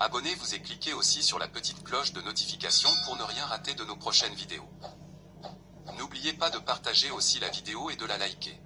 Abonnez-vous et cliquez aussi sur la petite cloche de notification pour ne rien rater de nos prochaines vidéos. N'oubliez pas de partager aussi la vidéo et de la liker.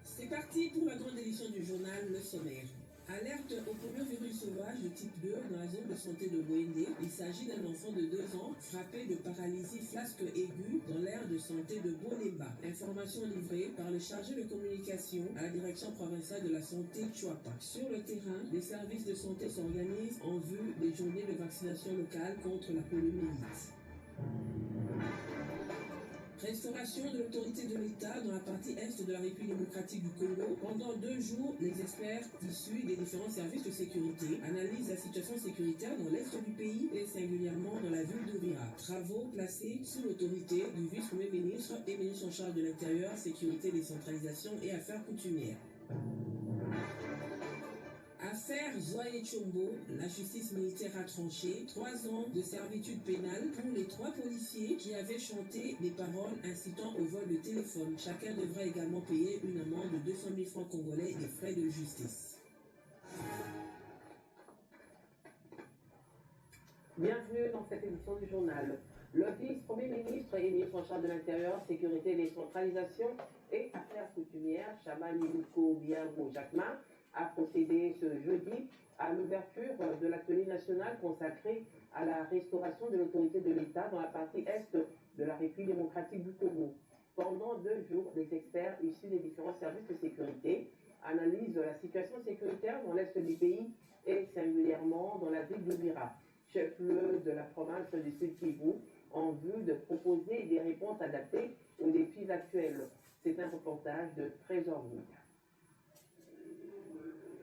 C'est parti pour la grande édition du journal Le Sommaire. Alerte au premier virus sauvage de type 2 dans la zone de santé de Bwende. Il s'agit d'un enfant de 2 ans frappé de paralysie flasque aiguë dans l'aire de santé de Bolemba. Information livrée par le chargé de communication à la direction provinciale de la santé Chouapa. Sur le terrain, les services de santé s'organisent en vue des journées de vaccination locale contre la poliomyélite. Restauration de l'autorité de l'État dans la partie est de la République démocratique du Congo. Pendant 2 jours, les experts issus des différents services de sécurité analysent la situation sécuritaire dans l'est du pays et singulièrement dans la ville d'Ouvira. Travaux placés sous l'autorité du vice-premier ministre et ministre en charge de l'Intérieur, Sécurité, Décentralisation et Affaires coutumières. Affaire Zoé Chombo, la justice militaire a tranché 3 ans de servitude pénale pour les 3 policiers qui avaient chanté des paroles incitant au vol de téléphone. Chacun devra également payer une amende de 200 000 francs congolais et frais de justice. Bienvenue dans cette édition du journal. Le vice-premier ministre et ministre en charge de l'Intérieur, Sécurité, Décentralisation et Affaires coutumières, Chaban Iluko Biabo Jacquemin, a procédé ce jeudi à l'ouverture de l'atelier national consacré à la restauration de l'autorité de l'État dans la partie est de la République démocratique du Congo. Pendant 2 jours, les experts issus des différents services de sécurité analysent la situation sécuritaire dans l'est du pays et singulièrement dans la ville d'Ouvira, chef-lieu de la province du Sud-Kivu, en vue de proposer des réponses adaptées aux défis actuels. C'est un reportage de Trésor Gouya.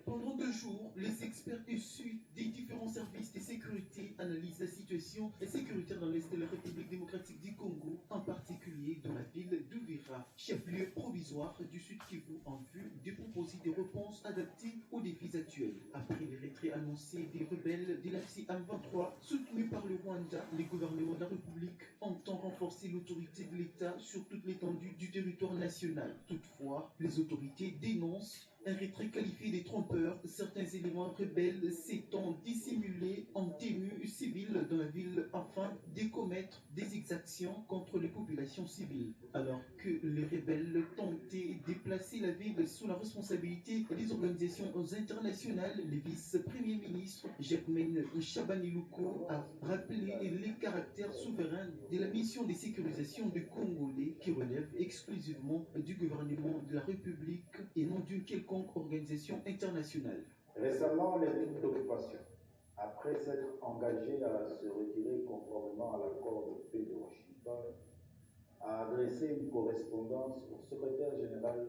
Pendant 2 jours, les experts issus des différents services de sécurité analysent la situation sécuritaire dans l'est de la République démocratique du Congo, en particulier dans la ville d'Ouvira, chef-lieu provisoire du Sud-Kivu, en vue de proposer des réponses adaptées aux défis actuels. Après les retraits annoncés des rebelles de la M23, soutenus par le Rwanda, le gouvernement de la République entend renforcer l'autorité de l'État sur toute l'étendue du territoire national. Toutefois, les autorités dénoncent un retrait qualifié des trompeurs, certains éléments rebelles s'étant dissimulés en tenue civile dans la ville afin de commettre des exactions contre les populations civiles. Alors que les rebelles tentaient de placer la ville sous la responsabilité des organisations internationales, le vice-premier ministre Jacquemin Chaban Iluko a rappelé les caractères souverains de la mission de sécurisation du Congolais qui relève exclusivement du gouvernement de la République et non d'une quelconque organisation internationale. Récemment, les troupes d'occupation, après s'être engagées à se retirer conformément à l'accord de paix de Washington, a adressé une correspondance au secrétaire général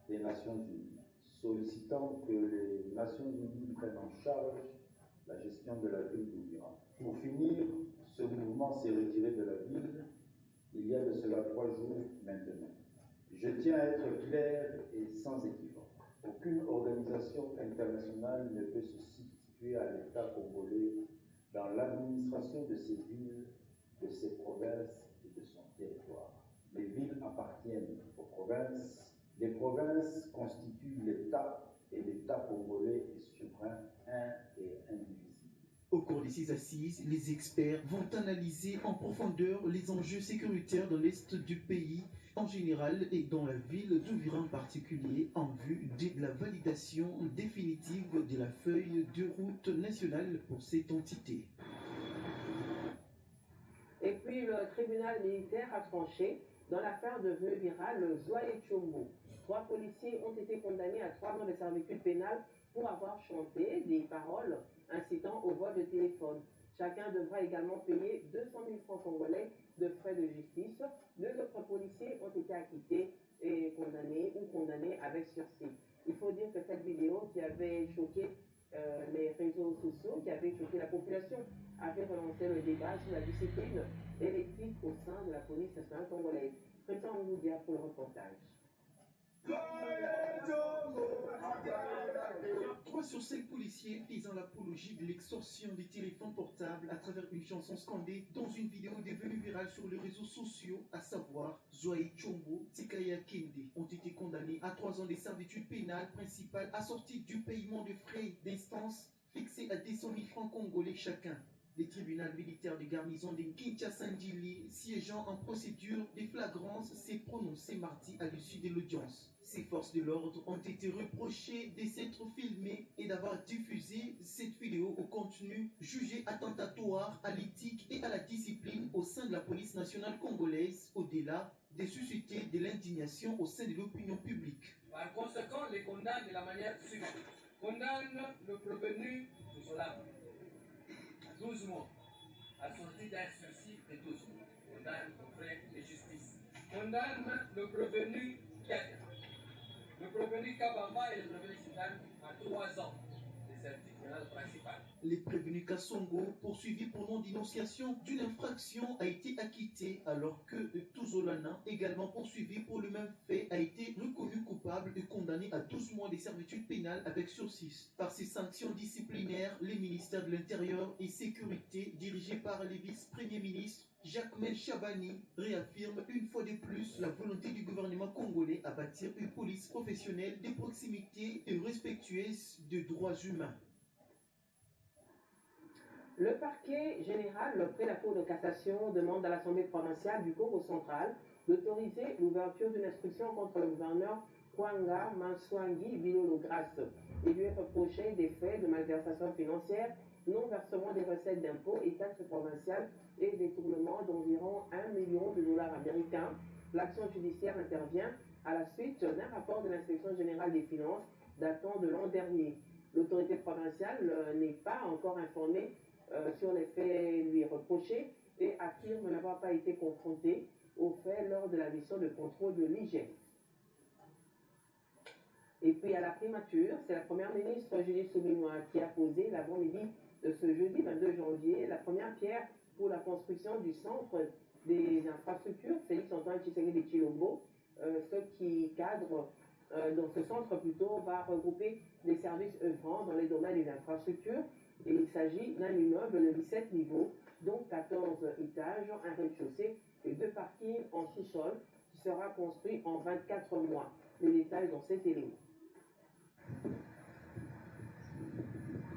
des Nations Unies, sollicitant que les Nations Unies prennent en charge la gestion de la ville d'Ouvira. Pour finir, ce mouvement s'est retiré de la ville il y a de cela 3 jours maintenant. Je tiens à être clair et sans équivoque. Aucune organisation internationale ne peut se substituer à l'État congolais dans l'administration de ses villes, de ses provinces et de son territoire. Les villes appartiennent aux provinces, les provinces constituent l'État et l'État congolais est souverain, un et indivisible. Au cours de ces assises, les experts vont analyser en profondeur les enjeux sécuritaires dans l'est du pays en général et dans la ville d'Ouvira en particulier, en vue de la validation définitive de la feuille de route nationale pour cette entité. Et puis le tribunal militaire a tranché dans l'affaire devenue virale Zoé Chombo. 3 policiers ont été condamnés à 3 ans de servitude pénale pour avoir chanté des paroles incitant au vol de téléphone. Chacun devra également payer 200 000 francs congolais de frais de justice. 2 autres policiers ont été acquittés et condamnés avec sursis. Il faut dire que cette vidéo qui avait choqué les réseaux sociaux, qui avait choqué la population, avait relancé le débat sur la discipline élective politique au sein de la police nationale congolaise. Président Ngoudia pour le reportage. 3 sur 5 policiers faisant l'apologie de l'extorsion des téléphones portables à travers une chanson scandée dans une vidéo devenue virale sur les réseaux sociaux, à savoir Zoé Chombo, Tikaya Kende, ont été condamnés à 3 ans de servitude pénale principale assortie du paiement de frais d'instance fixés à 200 000 francs congolais chacun. Le tribunal militaire de garnison de Kinshasa-Ndili, siégeant en procédure de flagrance, s'est prononcé mardi à l'issue de l'audience. Ces forces de l'ordre ont été reprochées de s'être filmées et d'avoir diffusé cette vidéo au contenu jugé attentatoire à l'éthique et à la discipline au sein de la police nationale congolaise, au-delà de susciter de l'indignation au sein de l'opinion publique. Par conséquent, les condamne de la manière suivante. Condamne le prévenu de cela. 12 mois, assorti d'un sursis de 12 mois. Condamne aux frais de justice. Condamne le prévenu Kaka. Le prévenu Kabamba et le prévenu Sudane à 3 ans de servitude pénale principale. Les prévenus Kassongo, poursuivis pour non-dénonciation d'une infraction, a été acquitté, alors que Touzolana, également poursuivi pour le même fait, a été reconnu coupable et condamné à 12 mois de servitude pénale avec sursis. Par ces sanctions disciplinaires, les ministères de l'Intérieur et Sécurité, dirigés par les vice-premiers ministres Jacques-Mel Chabani, réaffirme une fois de plus la volonté du gouvernement congolais à bâtir une police professionnelle de proximité et respectueuse des droits humains. Le parquet général près la Cour de cassation demande à l'Assemblée provinciale du Congo central d'autoriser l'ouverture d'une instruction contre le gouverneur Kwanga Manswangi Bilolo Grasse et lui est reproché des faits de malversation financière, non-versement des recettes d'impôts et taxes provinciales et détournement d'environ 1 million de dollars américains. L'action judiciaire intervient à la suite d'un rapport de l'inspection générale des finances datant de l'an dernier. L'autorité provinciale n'est pas encore informée sur les faits lui reprochés et affirme n'avoir pas été confrontée aux faits lors de la mission de contrôle de l'IGF. Et puis à la primature, c'est la première ministre Julie Souminois qui a posé l'avant-midi de ce jeudi 22 janvier la première pierre pour la construction du centre des infrastructures Félix Antoine Tshisekedi Tshilombo. Ce qui cadre dans ce centre plutôt va regrouper les services œuvrant dans les domaines des infrastructures. Et il s'agit d'un immeuble de 17 niveaux, dont 14 étages, un rez-de-chaussée et 2 parkings en sous-sol, qui sera construit en 24 mois. Les détails dans cet élément.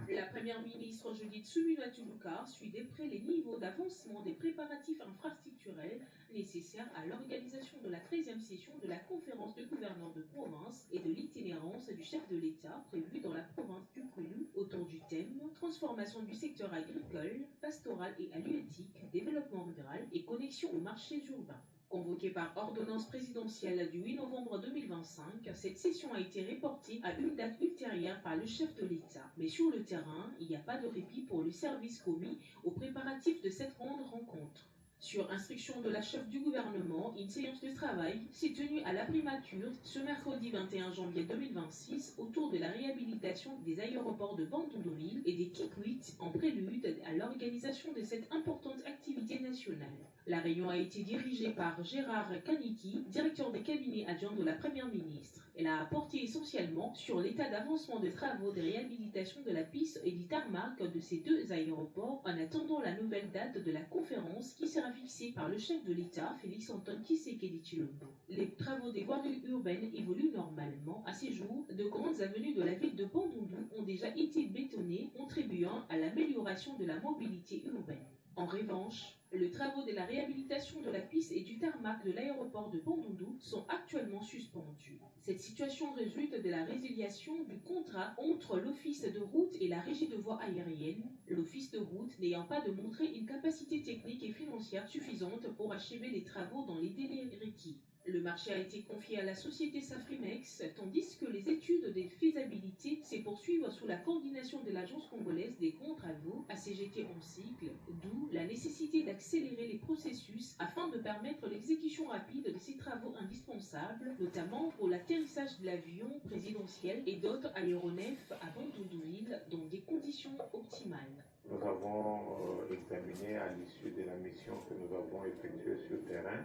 La première ministre Judith Suminwa Tuluka suit de près les niveaux d'avancement des préparatifs infrastructurels nécessaires à l'organisation de la 13e session de la conférence de gouverneurs de province et de l'itinérance du chef de l'État prévue dans la province du Kwilu autour du thème transformation du secteur agricole, pastoral et halieutique, développement rural et connexion aux marchés urbains. Convoquée par ordonnance présidentielle du 8 novembre 2025, cette session a été reportée à une date ultérieure par le chef de l'État. Mais sur le terrain, il n'y a pas de répit pour le service commis aux préparatifs de cette grande rencontre. Sur instruction de la chef du gouvernement, une séance de travail s'est tenue à la primature ce mercredi 21 janvier 2026 autour de la réhabilitation des aéroports de Bandundu-Ville et des Kikwit en prélude à l'organisation de cette importante activité nationale. La réunion a été dirigée par Gérard Kaniki, directeur des cabinets adjoints de la Première ministre. Elle a porté essentiellement sur l'état d'avancement des travaux de réhabilitation de la piste et du tarmac de ces 2 aéroports en attendant la nouvelle date de la conférence qui sera fixée par le chef de l'État, Félix Antoine Tshisekedi Tshilombo. Les travaux des voiries urbaines évoluent normalement. À ces jours, de grandes avenues de la ville de Bandundu ont déjà été bétonnées, contribuant à l'amélioration de la mobilité urbaine. En revanche, les travaux de la réhabilitation de la piste et du tarmac de l'aéroport de Bandundu sont actuellement suspendus. Cette situation résulte de la résiliation du contrat entre l'Office de route et la Régie de voies aériennes, l'Office de route n'ayant pas démontré une capacité technique et financière suffisante pour achever les travaux dans les délais requis. Le marché a été confié à la société Safrimex, tandis que les études de faisabilité se poursuivent sous la coordination de l'Agence congolaise des grands travaux, ACGT en cycle, d'où la nécessité d'accélérer les processus afin de permettre l'exécution rapide de ces travaux indispensables, notamment pour l'atterrissage de l'avion présidentiel et d'autres aéronefs à Bandunduil dans des conditions optimales. Nous avons examiné à l'issue de la mission que nous avons effectuée sur le terrain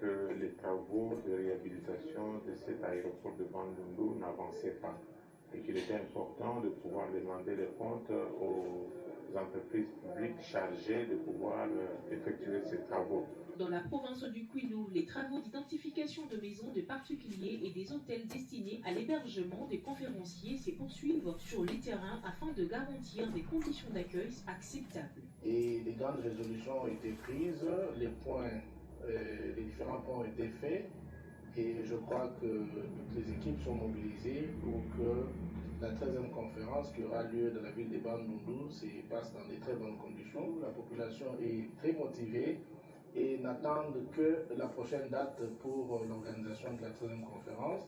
que les travaux de réhabilitation de cet aéroport de Bandundu n'avançaient pas et qu'il était important de pouvoir demander les comptes aux entreprises publiques chargées de pouvoir effectuer ces travaux. Dans la province du Kwilu, les travaux d'identification de maisons de particuliers et des hôtels destinés à l'hébergement des conférenciers se poursuivent sur les terrains afin de garantir des conditions d'accueil acceptables. Et des grandes résolutions ont été prises, les différents points ont été faits et je crois que toutes les équipes sont mobilisées pour que la 13e conférence qui aura lieu dans la ville de Bandundu se passe dans de très bonnes conditions. La population est très motivée et n'attendent que la prochaine date pour l'organisation de la 13e conférence.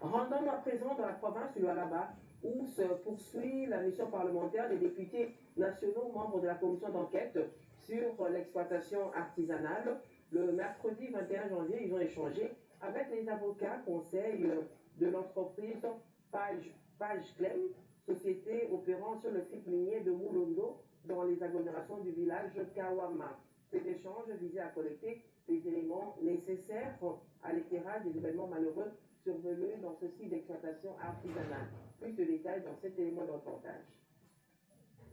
Rendons-nous à présent dans la province du Lualaba, où se poursuit la mission parlementaire des députés nationaux membres de la commission d'enquête sur l'exploitation artisanale. Le mercredi 21 janvier, ils ont échangé avec les avocats conseils de l'entreprise Page Clem, société opérant sur le site minier de Moulondo, dans les agglomérations du village Kawama. Cet échange visait à collecter les éléments nécessaires à l'éclairage des événements malheureux survenus dans ce site d'exploitation artisanale. Plus de détails dans cet élément de reportage.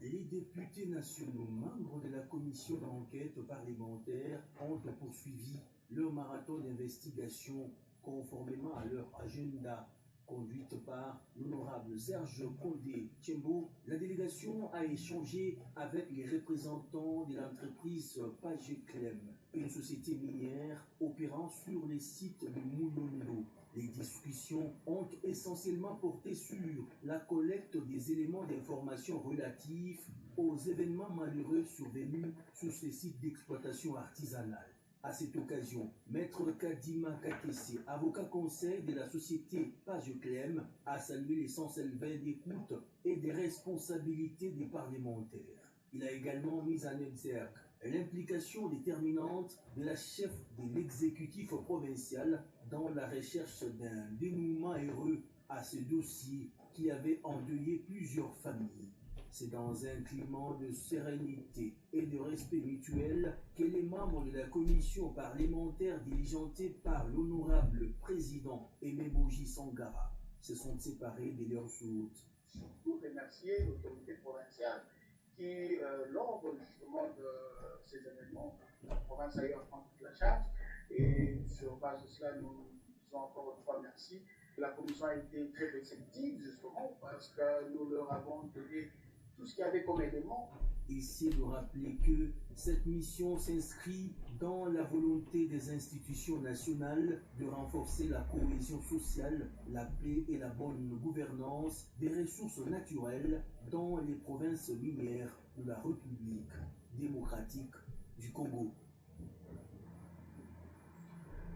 Les députés nationaux membres de la commission d'enquête parlementaire ont poursuivi leur marathon d'investigation conformément à leur agenda. Conduite par l'honorable Serge Condé Tchembo, la délégation a échangé avec les représentants de l'entreprise Pageclem, une société minière opérant sur les sites de Moulondo. Les discussions ont essentiellement porté sur la collecte des éléments d'information relatifs aux événements malheureux survenus sur ces sites d'exploitation artisanale. À cette occasion, Maître Kadima Kakesse, avocat conseil de la société Pageclem, a salué l'essence élevée d'écoute et des responsabilités des parlementaires. Il a également mis en exergue l'implication déterminante de la chef de l'exécutif provincial dans la recherche d'un dénouement heureux à ce dossier qui avait endeuillé plusieurs familles. C'est dans un climat de sérénité et de respect mutuel que les membres de la commission parlementaire diligentée par l'honorable président Emeboji Sangara se sont séparés de leurs hôtes. Pour remercier l'autorité provinciale qui, lors justement de ces événements, la province a eu à prendre toute la charge et sur base de cela, nous disons encore une fois merci. La commission a été très réceptive justement parce que nous leur avons donné tout ce qu'il y avait comme élément. Ici de rappeler que cette mission s'inscrit dans la volonté des institutions nationales de renforcer la cohésion sociale, la paix et la bonne gouvernance des ressources naturelles dans les provinces minières de la République démocratique du Congo.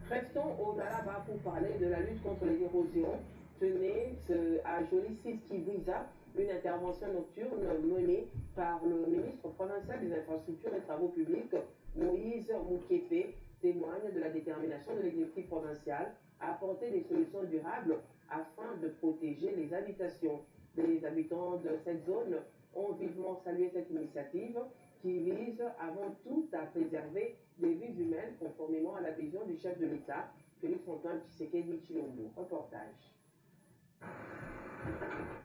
Restons au Lualaba pour parler de la lutte contre les érosions. Tenez à Joly-Sys-Kivuiza, une intervention nocturne menée par le ministre provincial des Infrastructures et Travaux Publics, Moïse Mouképe, témoigne de la détermination de l'exécutif provincial à apporter des solutions durables afin de protéger les habitations. Les habitants de cette zone ont vivement salué cette initiative qui vise avant tout à préserver les vies humaines conformément à la vision du chef de l'État, Félix-Antoine Tshisekedi Tshilombo. Reportage.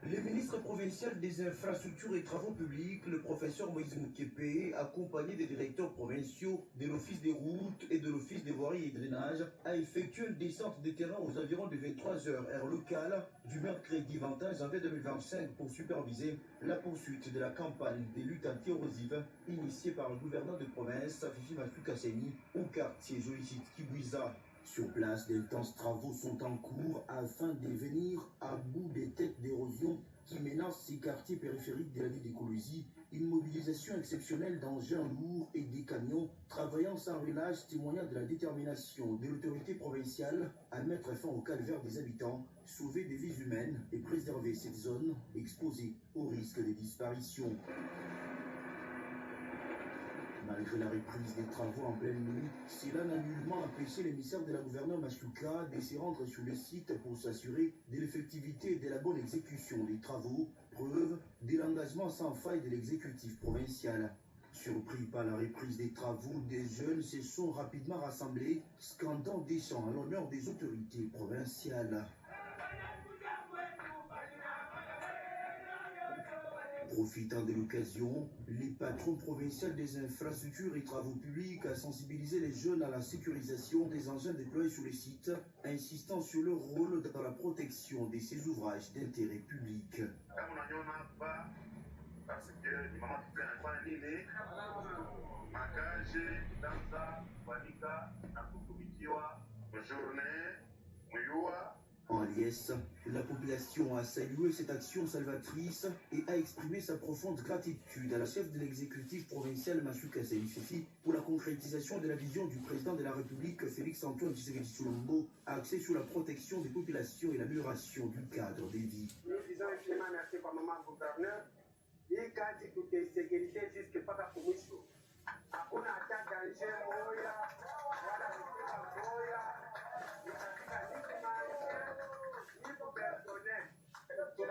Le ministre provincial des Infrastructures et Travaux Publics, le professeur Moïse Mouképe, accompagné des directeurs provinciaux de l'Office des routes et de l'Office des voiries et drainage, a effectué une descente de terrain aux environs de 23h heure locale du mercredi 21 janvier 2025 pour superviser la poursuite de la campagne de lutte anti-érosive initiée par le gouverneur de province, Fifi Mafoukasseni, au quartier Joly-Sys-Kivuiza. Sur place, d'intenses travaux sont en cours afin de venir à bout des têtes d'érosion qui menacent ces quartiers périphériques de la ville d'Écologie. Une mobilisation exceptionnelle d'engins lourds et d'équipements camions travaillant sans relâche, témoignant de la détermination de l'autorité provinciale à mettre fin au calvaire des habitants, sauver des vies humaines et préserver cette zone exposée au risque de disparition. Malgré la reprise des travaux en pleine nuit, cela n'a nullement empêché l'émissaire de la gouverneure Machuka de se rendre sur le site pour s'assurer de l'effectivité et de la bonne exécution des travaux, preuve de l'engagement sans faille de l'exécutif provincial. Surpris par la reprise des travaux, des jeunes se sont rapidement rassemblés, scandant des chants à l'honneur des autorités provinciales. Profitant de l'occasion, les patrons provinciaux des infrastructures et travaux publics ont sensibilisé les jeunes à la sécurisation des engins déployés sur les sites, insistant sur leur rôle dans la protection de ces ouvrages d'intérêt public. En liesse, la population a salué cette action salvatrice et a exprimé sa profonde gratitude à la chef de l'exécutif provincial Machuka Saififi pour la concrétisation de la vision du président de la République Félix-Antoine Tshisekedi Tshilombo axée sur la protection des populations et l'amélioration du cadre des vies. Nous disons infiniment merci par maman gouverneur. Il dit que la sécurité jusque pas la commission. On a atteint danger moya, voilà le moya.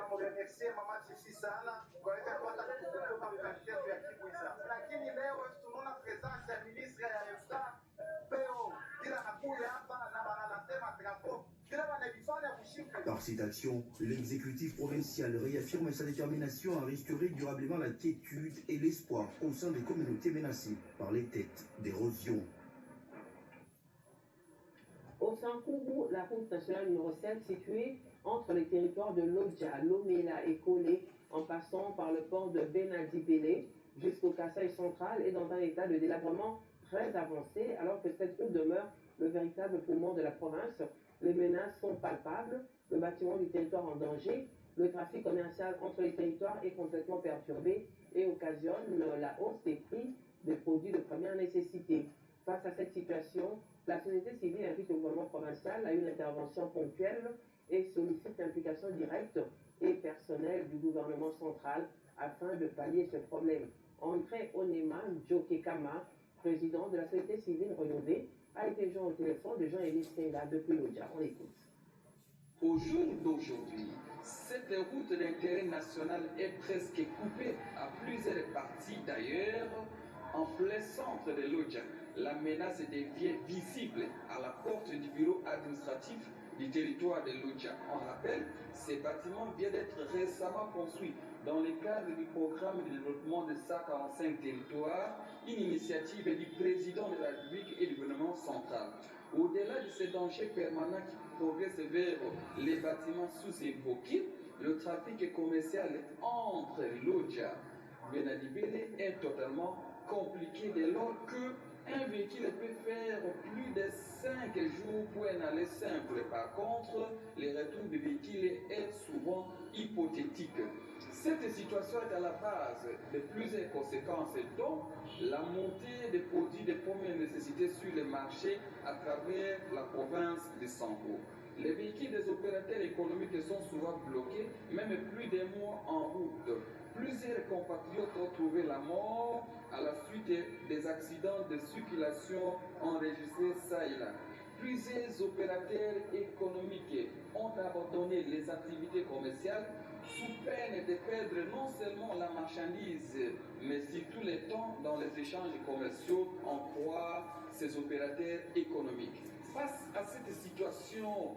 Remercier mama Chichi sana kwa ile kwenda kutoka mkakati ya Kibwiza. Lakini leo tunaona presence ya ministre ya EFTA peo kila nakuja hapa na wanasema drapeau kila wanavifanya kushika. Par cette action, l'exécutif provincial réaffirme sa détermination à restaurer durablement la quiétude et l'espoir au sein des communautés menacées par les têtes d'érosion. Au Sankourou, la route nationale numéro 7 située entre les territoires de Lodja, Lomela et Kolé, en passant par le port de Benadi-Bélé jusqu'au Kasaï central, est dans un état de délabrement très avancé, alors que cette route demeure le véritable poumon de la province. Les menaces sont palpables, le bâtiment du territoire en danger, le trafic commercial entre les territoires est complètement perturbé et occasionne la hausse des prix des produits de première nécessité. Face à cette situation, la société civile invite le gouvernement provincial à une intervention ponctuelle et sollicite l'implication directe et personnelle du gouvernement central afin de pallier ce problème. André Onema Djokekama, président de la société civile renouvelée, a été joint au téléphone de Jean-Élie Senga depuis l'Odja. On l'écoute. Au jour d'aujourd'hui, cette route d'intérêt national est presque coupée à plusieurs parties d'ailleurs en plein centre de l'Odja. La menace devient visible à la porte du bureau administratif du territoire de l'Odja. On rappelle, ces bâtiments viennent d'être récemment construits dans le cadre du programme de développement de 145 territoires, une initiative du président de la République et du gouvernement central. Au-delà de ces dangers permanents qui progressent vers les bâtiments sous-évoqués, le trafic commercial entre l'Odja et Benadi-Bélé est totalement compliqué dès lors que un véhicule peut faire plus de 5 jours pour un aller simple. Par contre, le retour du véhicule est souvent hypothétique. Cette situation est à la base de plusieurs conséquences, dont la montée des produits de première nécessité sur le marché à travers la province de Sango. Les véhicules des opérateurs économiques sont souvent bloqués, même plus d'un mois en route. Plusieurs compatriotes ont trouvé la mort à la suite des accidents de circulation enregistrés ça et là. Plusieurs opérateurs économiques ont abandonné les activités commerciales sous peine de perdre non seulement la marchandise, mais surtout le temps dans les échanges commerciaux, en croit ces opérateurs économiques. Face à cette situation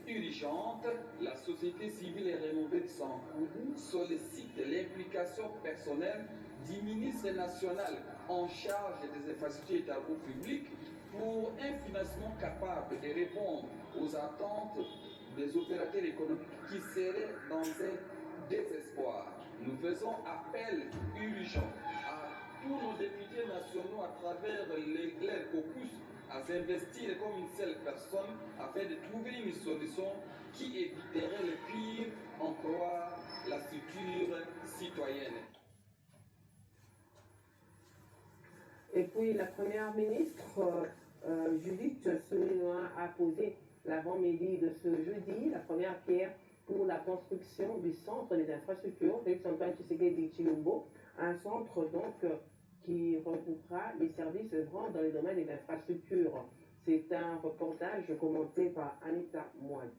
urgente, la société civile et rénovée de Sankourou sollicite l'implication personnelle du ministre national en charge des infrastructures et travaux publics pour un financement capable de répondre aux attentes des opérateurs économiques qui seraient dans un désespoir. Nous faisons appel urgent à tous nos députés nationaux à travers leur caucus à s'investir comme une seule personne afin de trouver une solution qui éviterait le pire, en croire la structure citoyenne. Et puis la première ministre Judith Suminwa a posé l'avant-midi de ce jeudi la première pierre pour la construction du centre des infrastructures Félix-Antoine Tshisekedi Tshilombo, un centre donc qui regroupera les services œuvrant dans les domaines des infrastructures. C'est un reportage commenté par Anita Mouad.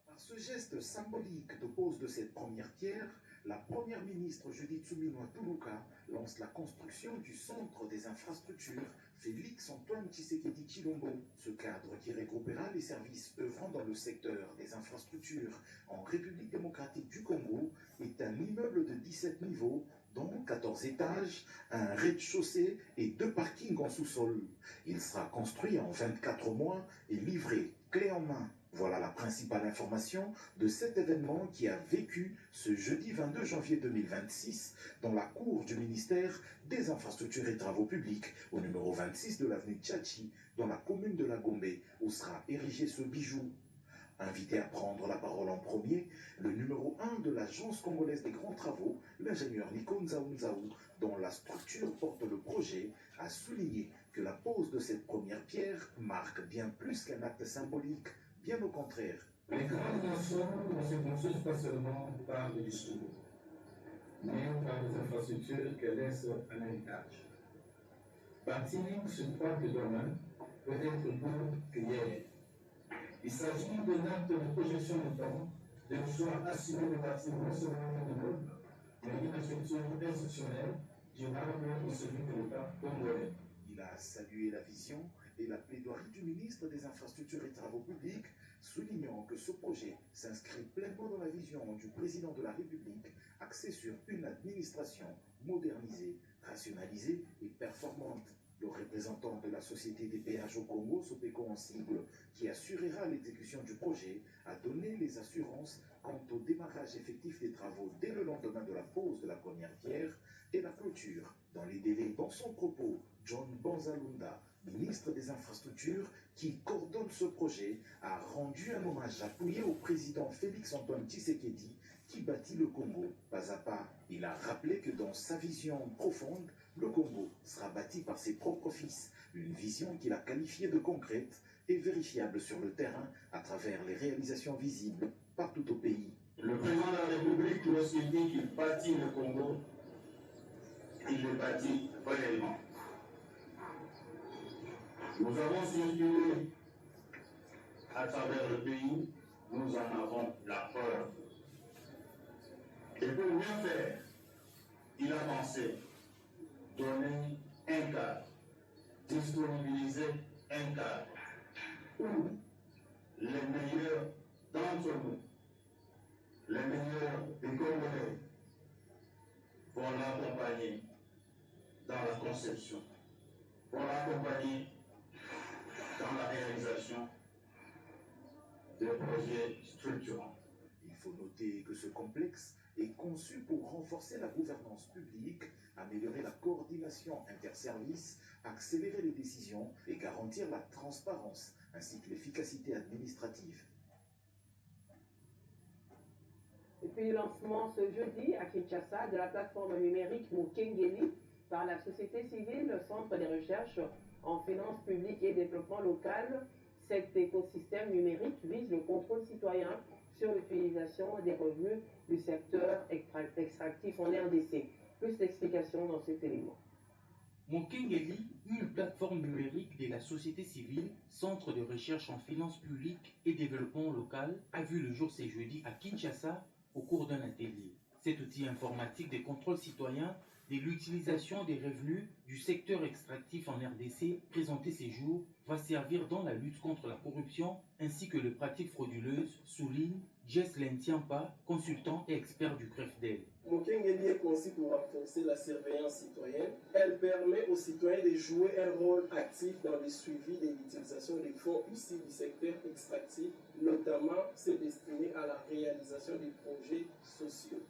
Par ce geste symbolique de pose de cette première pierre, la première ministre Judith Suminwa Tuluka lance la construction du centre des infrastructures Félix-Antoine Tshisekedi Tshilombo. Ce cadre qui regroupera les services œuvrant dans le secteur des infrastructures en République démocratique du Congo est un immeuble de 17 niveaux, dont 14 étages, un rez-de-chaussée et 2 parkings en sous-sol. Il sera construit en 24 mois et livré clé en main. Voilà la principale information de cet événement qui a vécu ce jeudi 22 janvier 2026 dans la cour du ministère des Infrastructures et Travaux Publics au numéro 26 de l'avenue Tchachi dans la commune de La Gombe où sera érigé ce bijou. Invité à prendre la parole en premier, le numéro 1 de l'Agence congolaise des grands travaux, l'ingénieur Nico Nzaou, dont la structure porte le projet, a souligné que la pose de cette première pierre marque bien plus qu'un acte symbolique. Bien au contraire. Les grandes nations ne se construisent pas seulement par le discours, mais par les infrastructures qu'elles laissent en héritage. Bâtir sur quoi de domaine peut être beau que hier. Il s'agit d'un acte de projection de temps, de choix assumé de bâtir non seulement un immeuble, mais une structure institutionnelle durable au service de l'État congolais. Il a salué la vision et la plaidoirie du ministre des Infrastructures et Travaux Publics, soulignant que ce projet s'inscrit pleinement dans la vision du président de la République, axée sur une administration modernisée, rationalisée et performante. Le représentant de la Société des péages au Congo, Sopeko en sigle, qui assurera l'exécution du projet, a donné les assurances quant au démarrage effectif des travaux dès le lendemain de la pose de la première pierre et la clôture dans les délais. Dans son propos, John Banzalunda, ministre des Infrastructures, qui coordonne ce projet, a rendu un hommage appuyé au président Félix-Antoine Tshisekedi, qui bâtit le Congo pas à pas. Il a rappelé que dans sa vision profonde, le Congo sera bâti par ses propres fils, une vision qu'il a qualifiée de concrète et vérifiable sur le terrain à travers les réalisations visibles partout au pays. Le président de la République, lorsqu'il dit qu'il bâtit le Congo, il le bâtit réellement. Nous avons circulé à travers le pays, nous en avons la preuve. Et pour mieux faire, il a pensé donner un cadre, disponibiliser un cadre où les meilleurs d'entre nous, les meilleurs des Congolais vont l'accompagner dans la conception, vont l'accompagner dans la réalisation des projets structurants. Il faut noter que ce complexe est conçu pour renforcer la gouvernance publique, améliorer la coordination interservices, accélérer les décisions et garantir la transparence ainsi que l'efficacité administrative. Et puis le lancement ce jeudi à Kinshasa de la plateforme numérique Mokengeli par la société civile, le Centre des recherches en finances publiques et développement local. Cet écosystème numérique vise le contrôle citoyen sur l'utilisation des revenus du secteur extractif en RDC. Plus d'explications dans cet élément. Mokengeli, une plateforme numérique de la société civile, centre de recherche en finances publiques et développement local, a vu le jour ce jeudi à Kinshasa au cours d'un atelier. Cet outil informatique de contrôle citoyen de l'utilisation des revenus du secteur extractif en RDC présenté ces jours va servir dans la lutte contre la corruption ainsi que les pratiques frauduleuses, souligne Jess Lentiampa, consultant et expert du CREFDEL. Mokengeli est conçu pour renforcer la surveillance citoyenne. Elle permet aux citoyens de jouer un rôle actif dans le suivi de l'utilisation des fonds issus du secteur extractif, notamment ceux destinés à la réalisation des projets sociaux.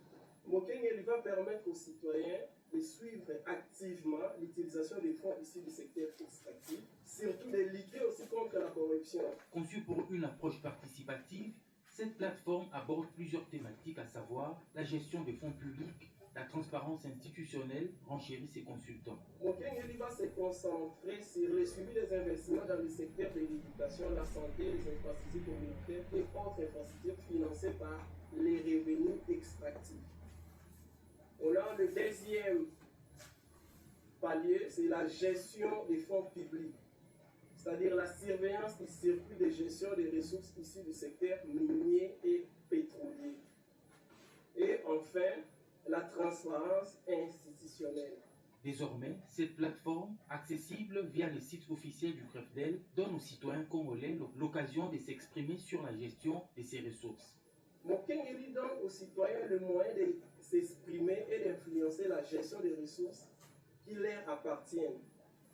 Mokengeli va permettre aux citoyens de suivre activement l'utilisation des fonds issus du secteur extractif, surtout de lutter aussi contre la corruption. Conçue pour une approche participative, cette plateforme aborde plusieurs thématiques, à savoir la gestion des fonds publics, La transparence institutionnelle renchérit ses consultants. Mokengeli va se concentrer sur le suivi des investissements dans le secteur de l'éducation, la santé, les infrastructures communautaires et autres infrastructures financées par les revenus extractifs. On a le deuxième palier, c'est la gestion des fonds publics, c'est-à-dire la surveillance du circuit de gestion des ressources issues du secteur minier et pétrolier. Et enfin, la transparence institutionnelle. Désormais, cette plateforme, accessible via le site officiel du CREFDEL, donne aux citoyens congolais l'occasion de s'exprimer sur la gestion de ces ressources. Mokengeli donne aux citoyens le moyen de s'exprimer et d'influencer la gestion des ressources qui leur appartiennent,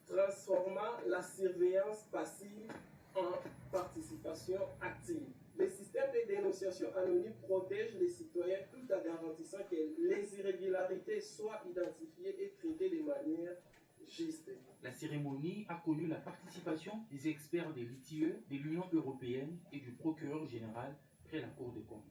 transformant la surveillance passive en participation active. Le système de dénonciation anonyme protège les citoyens tout en garantissant que les irrégularités soient identifiées et traitées de manière juste. La cérémonie a connu la participation des experts de l'ITIE, de l'Union européenne et du procureur général près la Cour des comptes.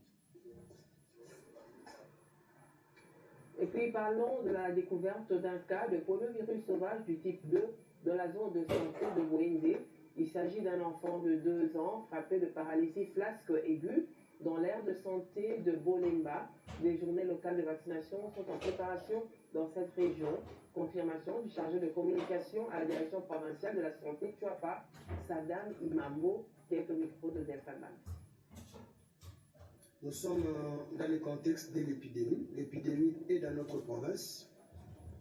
Et puis parlons de la découverte d'un cas de poliovirus sauvage du type 2 dans la zone de santé de Bwende. Il s'agit d'un enfant de 2 ans frappé de paralysie flasque aiguë dans l'aire de santé de Bolemba. Des journées locales de vaccination sont en préparation dans cette région. Confirmation du chargé de communication à la direction provinciale de la santé, Tuapa, Sadam Imambo, qui est au micro de Delphaman. Nous sommes dans le contexte de l'épidémie. L'épidémie est dans notre province.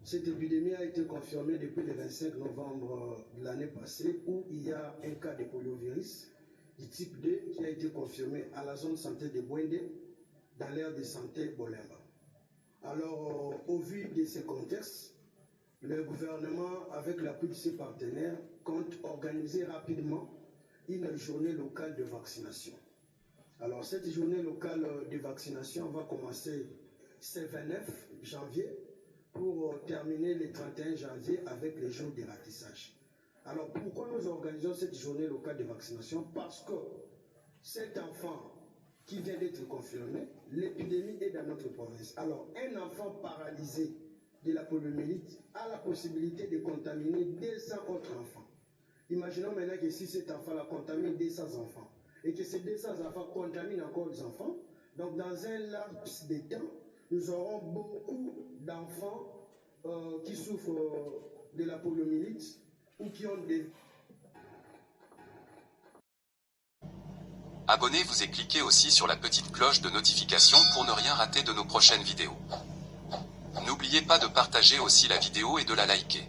Cette épidémie a été confirmée depuis le 25 novembre de l'année passée où il y a un cas de poliovirus du type 2 qui a été confirmé à la zone santé de Bwende dans l'aire de santé Bolemba. Alors, au vu de ce contexte, le gouvernement, avec l'appui de ses partenaires, compte organiser rapidement une journée locale de vaccination. Alors, cette journée locale de vaccination va commencer ce 29 janvier pour terminer le 31 janvier avec les jours de ratissage. Alors, pourquoi nous organisons cette journée locale de vaccination? Parce que cet enfant qui vient d'être confirmé, l'épidémie est dans notre province. Alors, un enfant paralysé de la poliomyélite a la possibilité de contaminer 200 autres enfants. Imaginons maintenant que si cet enfant-là contamine 200 enfants, et que ces 200 enfants contaminent encore les enfants, donc dans un laps de temps, nous aurons beaucoup d'enfants qui souffrent de la poliomyélite ou qui ont des... Abonnez-vous et cliquez aussi sur la petite cloche de notification pour ne rien rater de nos prochaines vidéos. N'oubliez pas de partager aussi la vidéo et de la liker.